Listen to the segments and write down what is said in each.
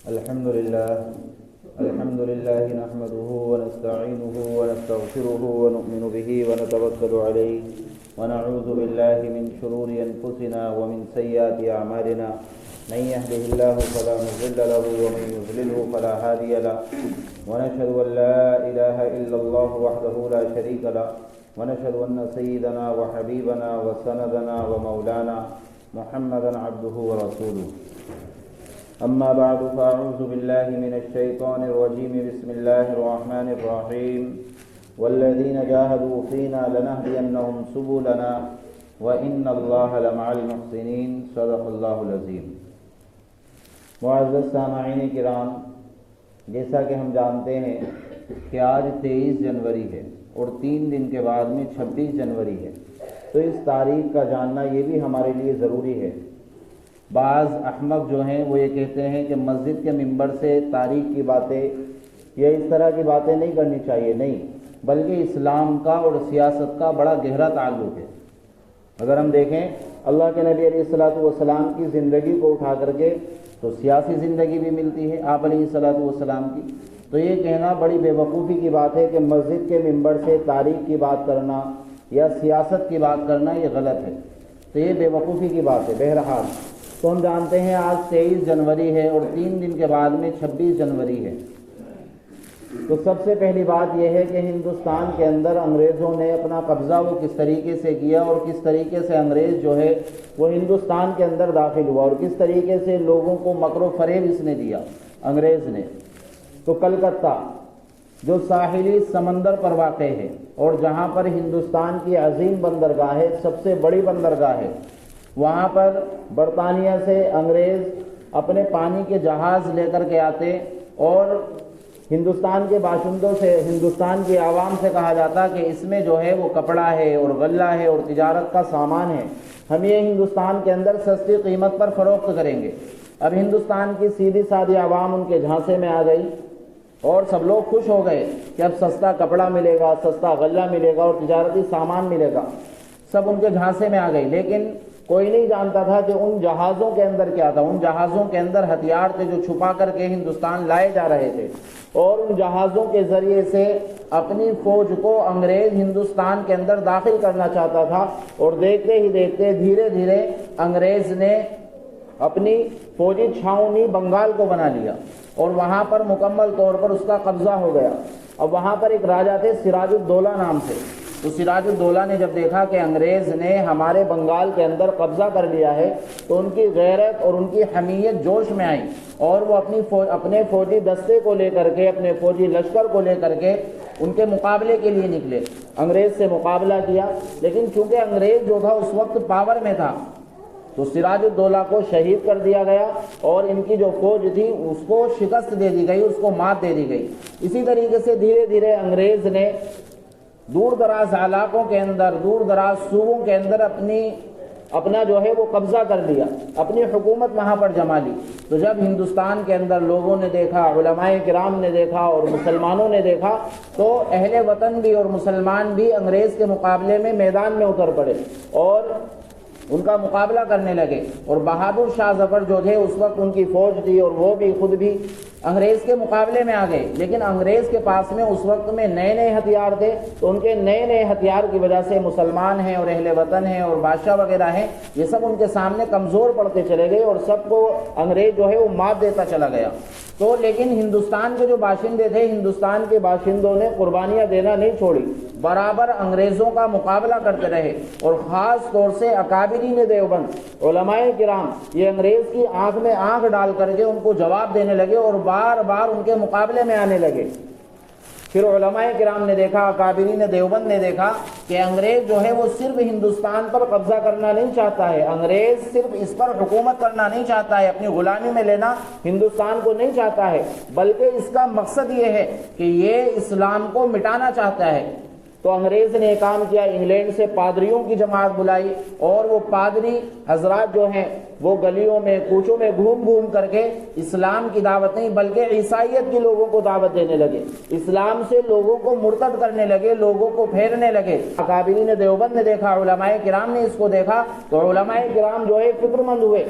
الحمد لله نحمده ونستعينه ونستغفره ونؤمن به ونتوكل عليه ونعوذ بالله من شرور أنفسنا ومن سيئات أعمالنا من يهده الله فلا مضل له ومن يضلله فلا هادي له ونشهد أن لا إله إلا الله وحده لا شريك له ونشهد أن سيدنا وحبيبنا وسندنا ومولانا محمدا عبده ورسوله. أما بعد فأعوذ بالله من الشيطان الرجيم. بسم الله الرحمن الرحيم. والذين جاهدوا فينا لنهدينهم سبلنا وإن الله لمع المحسنين. صدق الله العظيم. معزز سامعین کرام، جیسا کہ ہم جانتے ہیں کہ آج 23 جنوری ہے اور 3 دن کے بعد میں 26 جنوری ہے، تو اس تاریخ کا جاننا یہ بھی ہمارے لیے ضروری ہے. بعض احمق جو ہیں وہ یہ کہتے ہیں کہ مسجد کے ممبر سے تاریخ کی باتیں یا اس طرح کی باتیں نہیں کرنی چاہیے. نہیں، بلکہ اسلام کا اور سیاست کا بڑا گہرا تعلق ہے. اگر ہم دیکھیں اللہ کے نبی علیہ الصلوۃ والسلام کی زندگی کو اٹھا کر کے تو سیاسی زندگی بھی ملتی ہے آپ علیہ الصلوۃ والسلام کی. تو یہ کہنا بڑی بے وقوفی کی بات ہے کہ مسجد کے ممبر سے تاریخ کی بات کرنا یا سیاست کی بات کرنا یہ غلط ہے. تو یہ بے وقوفی کی بات ہے. بہرحال تو ہم جانتے ہیں آج 23 جنوری ہے اور 3 دن کے بعد میں 26 جنوری ہے. تو سب سے پہلی بات یہ ہے کہ ہندوستان کے اندر انگریزوں نے اپنا قبضہ وہ کس طریقے سے کیا اور کس طریقے سے انگریز جو ہے وہ ہندوستان کے اندر داخل ہوا اور کس طریقے سے لوگوں کو مکر و فریب اس نے دیا انگریز نے. تو کلکتہ جو ساحلی سمندر پر واقع ہے اور جہاں پر ہندوستان کی عظیم بندرگاہ ہے، سب سے بڑی بندرگاہ ہے، وہاں پر برطانیہ سے انگریز اپنے پانی کے جہاز لے کر کے آتے اور ہندوستان کے باشندوں سے، ہندوستان کی عوام سے کہا جاتا کہ اس میں جو ہے وہ کپڑا ہے اور غلہ ہے اور تجارت کا سامان ہے، ہم یہ ہندوستان کے اندر سستی قیمت پر فروخت کریں گے. اب ہندوستان کی سیدھی سادھی عوام ان کے جھانسے میں آ گئی اور سب لوگ خوش ہو گئے کہ اب سستا کپڑا ملے گا، سستا غلہ ملے گا اور تجارتی سامان ملے گا. سب ان کے جھانسے میں آ گئی، لیکن کوئی نہیں جانتا تھا کہ ان جہازوں کے اندر کیا تھا. ان جہازوں کے اندر ہتھیار تھے جو چھپا کر کے ہندوستان لائے جا رہے تھے اور ان جہازوں کے ذریعے سے اپنی فوج کو انگریز ہندوستان کے اندر داخل کرنا چاہتا تھا. اور دیکھتے ہی دیکھتے دھیرے دھیرے انگریز نے اپنی فوجی چھاؤنی بنگال کو بنا لیا اور وہاں پر مکمل طور پر اس کا قبضہ ہو گیا. اب وہاں پر ایک راجا تھے سراج الدولہ نام سے. تو سراج الدولہ نے جب دیکھا کہ انگریز نے ہمارے بنگال کے اندر قبضہ کر لیا ہے تو ان کی غیرت اور ان کی حمیت جوش میں آئی اور وہ اپنے فوجی دستے کو لے کر کے، اپنے فوجی لشکر کو لے کر کے ان کے مقابلے کے لیے نکلے. انگریز سے مقابلہ کیا، لیکن چونکہ انگریز جو تھا اس وقت پاور میں تھا تو سراج الدولہ کو شہید کر دیا گیا اور ان کی جو فوج تھی اس کو شکست دے دی گئی، اس کو مات دے دی گئی. اسی طریقے سے دھیرے دھیرے انگریز نے دور دراز علاقوں کے اندر، دور دراز صوبوں کے اندر اپنا جو ہے وہ قبضہ کر لیا، اپنی حکومت وہاں پر جما لی. تو جب ہندوستان کے اندر لوگوں نے دیکھا، علماء کرام نے دیکھا اور مسلمانوں نے دیکھا تو اہل وطن بھی اور مسلمان بھی انگریز کے مقابلے میں میدان میں اتر پڑے اور ان کا مقابلہ کرنے لگے. اور بہادر شاہ ظفر جو تھے اس وقت ان کی فوج تھی اور وہ بھی خود بھی انگریز کے مقابلے میں آ گئے. لیکن انگریز کے پاس میں اس وقت میں نئے نئے ہتھیار تھے تو ان کے نئے نئے ہتھیار کی وجہ سے مسلمان ہیں اور اہل وطن ہیں اور بادشاہ وغیرہ ہیں، یہ سب ان کے سامنے کمزور پڑتے چلے گئے اور سب کو انگریز جو ہے وہ مات دیتا چلا گیا. تو لیکن ہندوستان کے جو باشندے تھے، ہندوستان کے باشندوں نے قربانیاں دینا نہیں چھوڑی، برابر انگریزوں کا مقابلہ کرتے رہے. اور خاص طور سے اکابرین دیوبند، علماء کرام، یہ انگریز کی آنکھ میں آنکھ ڈال کر کے ان کو جواب دینے لگے اور بار بار ان کے مقابلے میں آنے لگے. پھر علماء کرام نے دیکھا، اکابرین دیوبند نے دیکھا کہ انگریز جو ہے وہ صرف ہندوستان پر قبضہ کرنا نہیں چاہتا ہے، انگریز صرف اس پر حکومت کرنا نہیں چاہتا ہے، اپنی غلامی میں لینا ہندوستان کو نہیں چاہتا ہے، بلکہ اس کا مقصد یہ ہے کہ یہ اسلام کو مٹانا چاہتا ہے. تو انگریز نے کام کیا، انگلینڈ سے پادریوں کی جماعت بلائی اور وہ پادری حضرات جو ہیں وہ گلیوں میں کوچوں میں گھوم گھوم کر کے اسلام کی دعوت نہیں بلکہ عیسائیت کے لوگوں کو دعوت دینے لگے، اسلام سے لوگوں کو مرتد کرنے لگے، لوگوں کو پھیرنے لگے۔ اکابرین دیوبند نے دیکھا، علماء کرام نے اس کو دیکھا تو علماء کرام جو ہے فکر مند ہوئے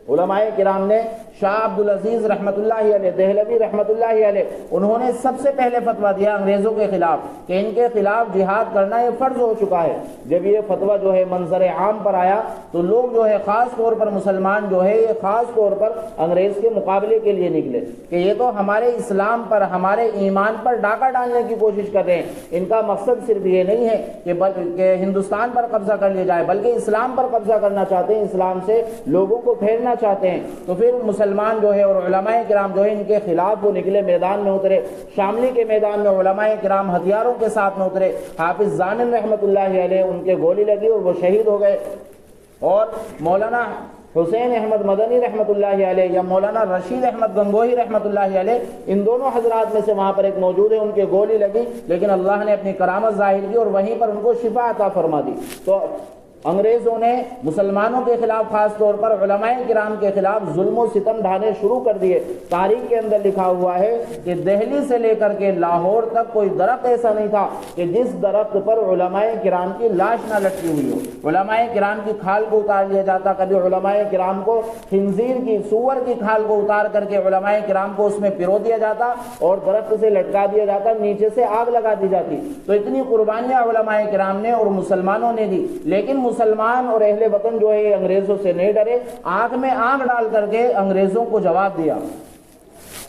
علماء کرام نے شاہ عبدالعزیز رحمۃ اللہ علیہ، دہلوی رحمۃ اللہ علیہ، انہوں نے سب سے پہلے فتویٰ دیا انگریزوں کے خلاف کہ ان کے خلاف جہاد کرنا یہ فرض ہو چکا ہے۔ جب یہ فتویٰ جو ہے منظر عام پر آیا تو لوگ جو ہے خاص طور پر مسلمان جو ہے یہ خاص طور پر انگریز کے مقابلے کے لیے نکلے کہ یہ تو ہمارے اسلام پر، ہمارے ایمان پر ڈاکہ ڈالنے کی کوشش کر رہے ہیں۔ ان کا مقصد صرف یہ نہیں ہے کہ ہندوستان پر قبضہ کر لیا جائے، بلکہ اسلام پر قبضہ کرنا چاہتے ہیں، اسلام سے لوگوں کو پھیرنا چاہتے ہیں۔ تو پھر مسلمان جو ہے اور علماء کرام جو ہے ان کے خلاف وہ نکلے، میدان میں اترے۔ شاملی کے میدان میں علماء کرام ہتھیاروں کے ساتھ میں اترے۔ حافظ زانن رحمۃ اللہ علیہ ان کے گولی لگی اور وہ شہید ہو گئے، اور مولانا حسین احمد مدنی رحمۃ اللہ علیہ یا مولانا رشید احمد گنگوہی رحمۃ اللہ علیہ، ان دونوں حضرات میں سے وہاں پر ایک موجود ہے، ان کے گولی لگی لیکن اللہ نے اپنی کرامت ظاہر کی اور وہیں پر ان کو شفا عطا فرما دی۔ تو انگریزوں نے مسلمانوں کے خلاف، خاص طور پر علماء کرام کے خلاف ظلم و ستم ڈھانے شروع کر دیے۔ تاریخ کے اندر لکھا ہوا ہے کہ دہلی سے لے کر کے لاہور تک کوئی درخت ایسا نہیں تھا کہ جس درخت پر علماء کرام کی لاش نہ لٹکی ہوئی ہو۔ علماء کرام کی کھال کو اتار لیا جاتا، کبھی علماء کرام کو خنزیر کی، سور کی کھال کو اتار کر کے علماء کرام کو اس میں پرو دیا جاتا اور درخت سے لٹکا دیا جاتا، نیچے سے آگ لگا دی جاتی۔ تو اتنی قربانیاں علماء کرام نے اور مسلمانوں نے دی، لیکن مسلمان اور اہل وطن جو ہے انگریزوں سے نہیں ڈرے، آنکھ میں آنکھ ڈال کر کے انگریزوں کو جواب دیا۔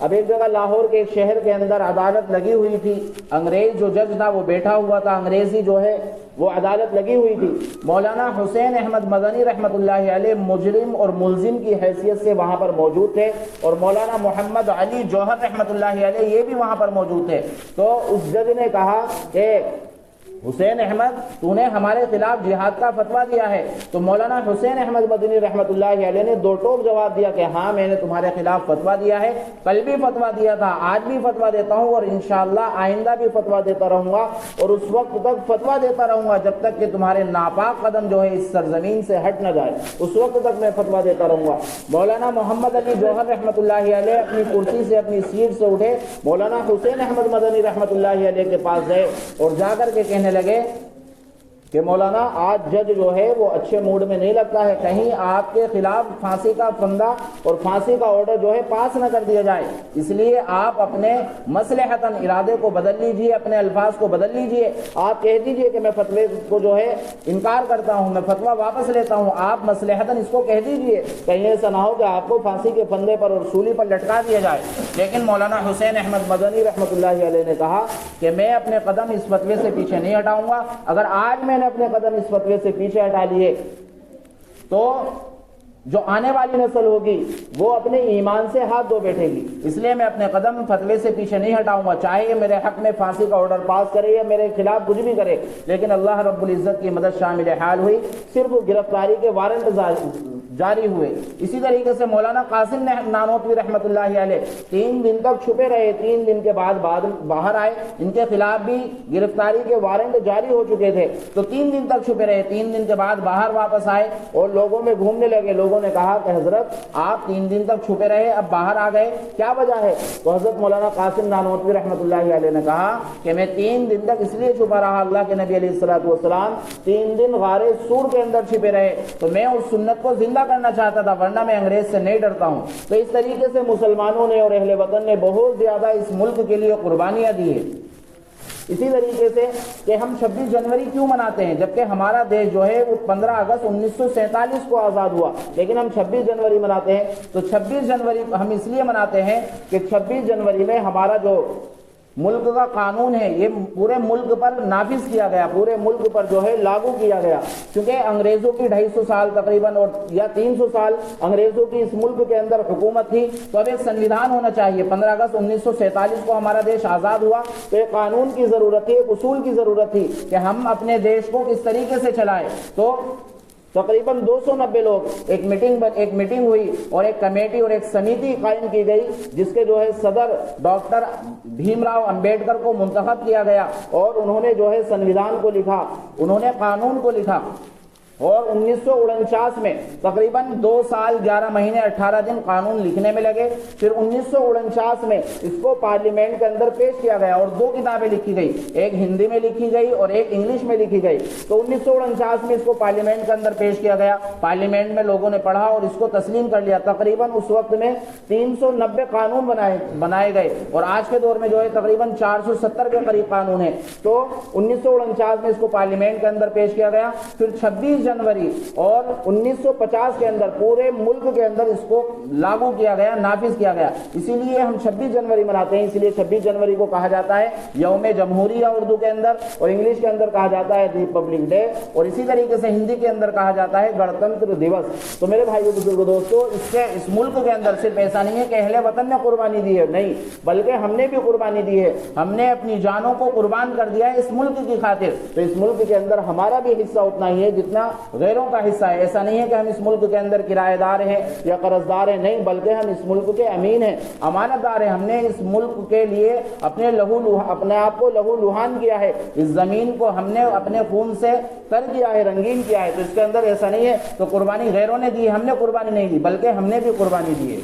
اب ایک جگہ لاہور کے ایک شہر کے اندر عدالت لگی ہوئی تھی، انگریز جو جج تھا وہ بیٹھا ہوا تھا، انگریزی جو ہے وہ عدالت لگی ہوئی تھی۔ مولانا حسین احمد مدنی رحمۃ اللہ علیہ مجرم اور ملزم کی حیثیت سے وہاں پر موجود تھے، اور مولانا محمد علی جوہر رحمۃ اللہ علیہ یہ بھی وہاں پر موجود تھے۔ تو اس جج نے کہا کہ حسین احمد تو نے ہمارے خلاف جہاد کا فتویٰ دیا ہے۔ تو مولانا حسین احمد مدنی رحمۃ اللہ علیہ نے دو ٹوک جواب دیا کہ ہاں میں نے تمہارے خلاف فتویٰ دیا ہے، کل بھی فتویٰ دیا تھا، آج بھی فتویٰ دیتا ہوں، اور انشاءاللہ آئندہ بھی فتویٰ دیتا رہوں گا، اور اس وقت تک فتویٰ دیتا رہوں گا جب تک کہ تمہارے ناپاک قدم جو ہے اس سرزمین سے ہٹ نہ جائے، اس وقت تک میں فتویٰ دیتا رہوں گا۔ مولانا محمد علی جوہر رحمۃ اللہ علیہ اپنی کرسی سے، اپنی سیٹ سے اٹھے، مولانا حسین احمد مدنی رحمۃ اللہ علیہ کے پاس گئے اور جا کر کے کہنے لگے کہ مولانا آج جج جو ہے وہ اچھے موڈ میں نہیں لگتا ہے، کہیں آپ کے خلاف پھانسی کا فندہ اور پھانسی کا آرڈر جو ہے پاس نہ کر دیا جائے، اس لیے آپ اپنے مصلحتاً ارادے کو بدل لیجئے، اپنے الفاظ کو بدل لیجئے، آپ کہہ دیجئے کہ میں فتوے کو جو ہے انکار کرتا ہوں، میں فتویٰ واپس لیتا ہوں، آپ مصلحتاً اس کو کہہ دیجئے، کہیں ایسا نہ ہو کہ آپ کو پھانسی کے پھندے پر اور سولی پر لٹکا دیا جائے۔ لیکن مولانا حسین احمد مدنی رحمۃ اللہ علیہ نے کہا کہ میں اپنے قدم اس فتوے سے پیچھے نہیں ہٹاؤں گا، اگر آج میں نے اپنے قدم اس فتوے سے پیچھے ہٹا لیے تو جو آنے والی نسل ہوگی وہ اپنے ایمان سے ہاتھ دھو بیٹھے گی، اس لیے میں اپنے قدم فتوے سے پیچھے نہیں ہٹاؤں گا، چاہے یہ میرے حق میں پھانسی کا آرڈر پاس کرے یا میرے خلاف کچھ بھی کرے۔ لیکن اللہ رب العزت کی مدد شامل حال ہوئی، صرف گرفتاری کے وارنٹ جاری ہوئے۔ اسی طریقے سے مولانا قاسم نانوتوی رحمۃ اللہ علیہ 3 دن تک چھپے رہے، 3 دن کے بعد باہر آئے، ان کے خلاف بھی گرفتاری کے وارنٹ جاری ہو چکے تھے، تو 3 دن تک چھپے رہے، 3 دن کے بعد باہر واپس آئے اور لوگوں میں گھومنے لگے۔ لوگوں نے کہا کہ حضرت آپ 3 دن تک چھپے رہے، اب باہر آ گئے، کیا وجہ ہے؟ تو حضرت مولانا قاسم نانوتوی رحمۃ اللہ علیہ نے کہا کہ میں 3 دن تک اس لیے چھپا رہا، اللہ کے نبی علیہ الصلوۃ والسلام 3 دن غار سور کے اندر چھپے رہے، تو میں اس سنت کو زندہ کرنا چاہتا تھا، ورنہ میں انگریز سے نہیں ڈرتا ہوں۔ تو اس طریقے سے مسلمانوں نے اور اہل وطن نے بہت زیادہ اس ملک کے لیے قربانیاں دی ہیں۔ اسی طریقے سے کہ ہم 26 جنوری کیوں مناتے ہیں جبکہ ہمارا دیش جو ہے وہ 15 اگست 1947 کو آزاد ہوا، لیکن ہم 26 جنوری مناتے ہیں۔ تو 26 جنوری ہم اس لیے مناتے ہیں کہ 26 جنوری میں ہمارا جو ملک کا قانون ہے یہ پورے ملک پر نافذ کیا گیا، پورے ملک پر جو ہے لاگو کیا گیا، کیونکہ انگریزوں کی 250 سال تقریباً اور یا 300 سال انگریزوں کی اس ملک کے اندر حکومت تھی، تو اب ایک سنویدھان ہونا چاہیے۔ 15 اگست 1947 کو ہمارا دیش آزاد ہوا تو ایک قانون کی ضرورت تھی، ایک اصول کی ضرورت تھی کہ ہم اپنے دیش کو کس طریقے سے چلائیں۔ تو تقریباً 290 لوگ ایک میٹنگ ہوئی اور ایک کمیٹی اور ایک سمیتی قائم کی گئی، جس کے جو ہے صدر ڈاکٹر بھیم راؤ امبیڈکر کو منتخب کیا گیا، اور انہوں نے جو ہے سنویدھان کو لکھا، انہوں نے قانون کو لکھا۔ اور 1949 میں تقریباً 2 سال 11 مہینے 18 دن قانون لکھنے میں لگے. پھر 1949 میں اس کو پارلیمنٹ کے اندر پیش کیا گیا اور 2 کتابیں لکھی گئی, ایک ہندی میں لکھی گئی اور ایک انگلش میں لکھی گئی. تو 1949 میں اس کو پارلیمنٹ کے اندر پیش کیا گیا, پارلیمنٹ میں لوگوں نے پڑھا اور اس کو تسلیم کر لیا. تقریباً اس وقت میں 390 قانون بنائے گئے اور آج کے دور میں جو ہے تقریباً 470 کے قریب قانون ہیں. تو 1949 میں اس کو پارلیمنٹ کے اندر پیش کیا گیا. پھر 26 جنوری اور 1950 کے اندر پورے ملک کے اندر اس کو لاگو کیا گیا, نافذ کیا گیا. اسی لیے ہم 26 جنوری مناتے ہیں, اس لیے 26 جنوری کو کہا جاتا ہے یوم جمہوریہ اردو کے اندر, اور انگلش کے اندر کہا جاتا ہے ریپبلک ڈے, اور اسی طریقے سے ہندی کے اندر کہا جاتا ہے گنتنتر دیوس. تو میرے بھائیو بزرگو دوستو, اس ملک کے اندر صرف ایسا نہیں ہے کہ اہل وطن نے قربانی دی ہے, نہیں, بلکہ ہم نے بھی قربانی دی ہے, ہم نے اپنی جانوں کو قربان کر دیا ہے اس ملک کی خاطر. تو اس ملک کے اندر ہمارا بھی حصہ اتنا ہی ہے جتنا غیروں کا حصہ ہے. ایسا نہیں ہے کہ ہم اس ملک کے اندر کرایہ دار ہیں یا قرض دار ہیں, نہیں, بلکہ ہم اس ملک کے امین ہیں, امانت دار ہیں. ہم نے اس ملک کے لیے اپنے آپ کو لہو لہان کیا ہے, اس زمین کو ہم نے اپنے خون سے تر کیا ہے, رنگین کیا ہے. تو اس کے اندر ایسا نہیں ہے تو قربانی غیروں نے دی, ہم نے قربانی نہیں دی, بلکہ ہم نے بھی قربانی دی ہے.